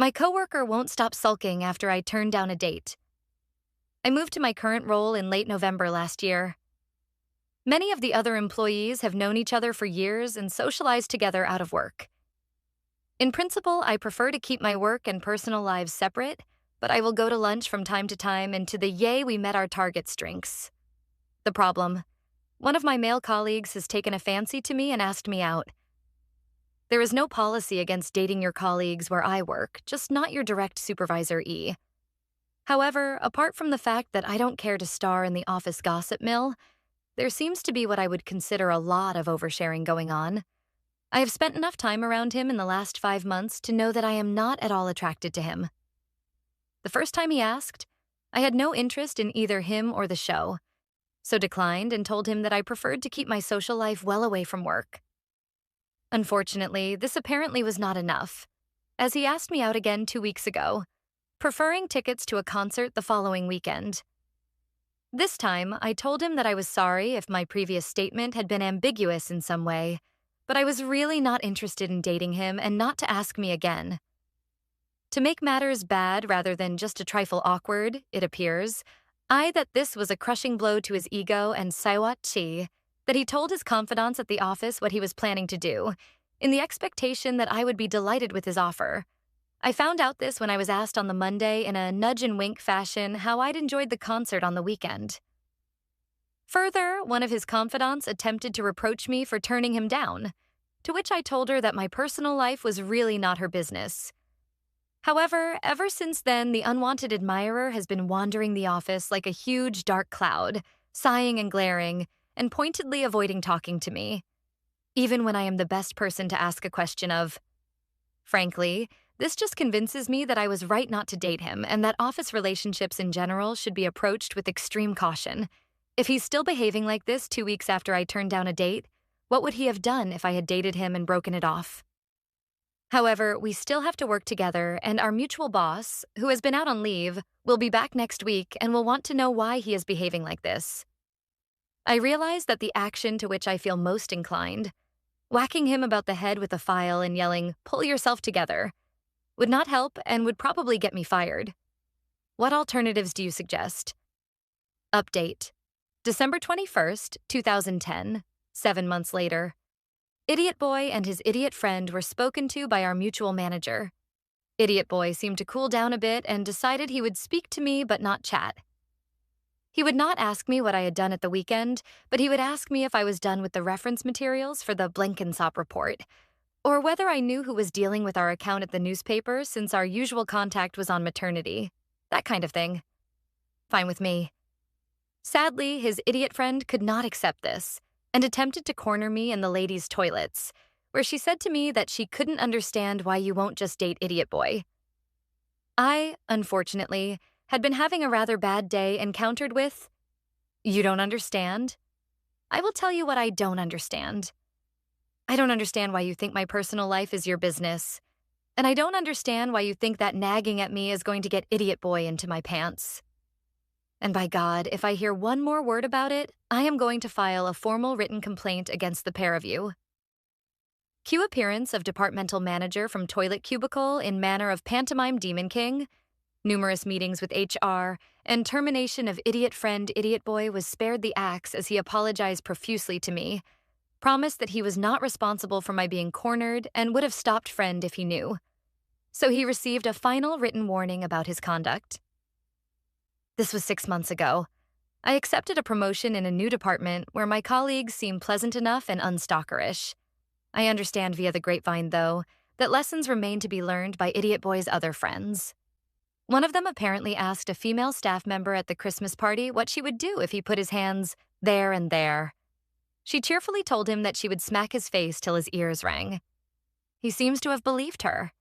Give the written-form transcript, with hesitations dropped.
My coworker won't stop sulking after I turn down a date. I moved to my current role in late November last year. Many of the other employees have known each other for years and socialized together out of work. In principle, I prefer to keep my work and personal lives separate, but I will go to lunch from time to time and to the "Yay, we met our targets" drinks. The problem: one of my male colleagues has taken a fancy to me and asked me out. There is no policy against dating your colleagues where I work, just not your direct supervisor E. However, apart from the fact that I don't care to star in the office gossip mill, there seems to be what I would consider a lot of oversharing going on. I have spent enough time around him in the last 5 months to know that I am not at all attracted to him. The first time he asked, I had no interest in either him or the show, so declined and told him that I preferred to keep my social life well away from work. Unfortunately, this apparently was not enough, as he asked me out again 2 weeks ago, preferring tickets to a concert the following weekend. This time, I told him that I was sorry if my previous statement had been ambiguous in some way, but I was really not interested in dating him and not to ask me again. To make matters bad rather than just a trifle awkward, it appears, that this was a crushing blow to his ego and Saiwat Chi, that he told his confidants at the office what he was planning to do, in the expectation that I would be delighted with his offer. I found out this when I was asked on the Monday in a nudge and wink fashion how I'd enjoyed the concert on the weekend. Further, one of his confidants attempted to reproach me for turning him down, to which I told her that my personal life was really not her business. However, ever since then, the unwanted admirer has been wandering the office like a huge dark cloud, sighing and glaring, and pointedly avoiding talking to me, even when I am the best person to ask a question of. Frankly, this just convinces me that I was right not to date him and that office relationships in general should be approached with extreme caution. If he's still behaving like this 2 weeks after I turned down a date, what would he have done if I had dated him and broken it off? However, we still have to work together, and our mutual boss, who has been out on leave, will be back next week and will want to know why he is behaving like this. I realize that the action to which I feel most inclined, whacking him about the head with a file and yelling, "Pull yourself together," would not help and would probably get me fired. What alternatives do you suggest? Update. December 21st, 2010, 7 months later. Idiot Boy and his idiot friend were spoken to by our mutual manager. Idiot Boy seemed to cool down a bit and decided he would speak to me but not chat. He would not ask me what I had done at the weekend, but he would ask me if I was done with the reference materials for the Blenkinsop report, or whether I knew who was dealing with our account at the newspaper since our usual contact was on maternity. That kind of thing. Fine with me. Sadly, his idiot friend could not accept this and attempted to corner me in the ladies' toilets, where she said to me that she couldn't understand why you won't just date Idiot Boy. I, unfortunately, had been having a rather bad day and countered with, "You don't understand? I will tell you what I don't understand. I don't understand why you think my personal life is your business, and I don't understand why you think that nagging at me is going to get Idiot Boy into my pants. And by God, if I hear one more word about it, I am going to file a formal written complaint against the pair of you." Cue appearance of departmental manager from toilet cubicle in manner of pantomime Demon King, numerous meetings with HR, and termination of idiot friend Idiot Boy was spared the axe as he apologized profusely to me, promised that he was not responsible for my being cornered and would have stopped friend if he knew. So he received a final written warning about his conduct. This was 6 months ago. I accepted a promotion in a new department where my colleagues seem pleasant enough and unstalkerish. I understand via the grapevine, though, that lessons remain to be learned by Idiot Boy's other friends. One of them apparently asked a female staff member at the Christmas party what she would do if he put his hands there and there. She cheerfully told him that she would smack his face till his ears rang. He seems to have believed her.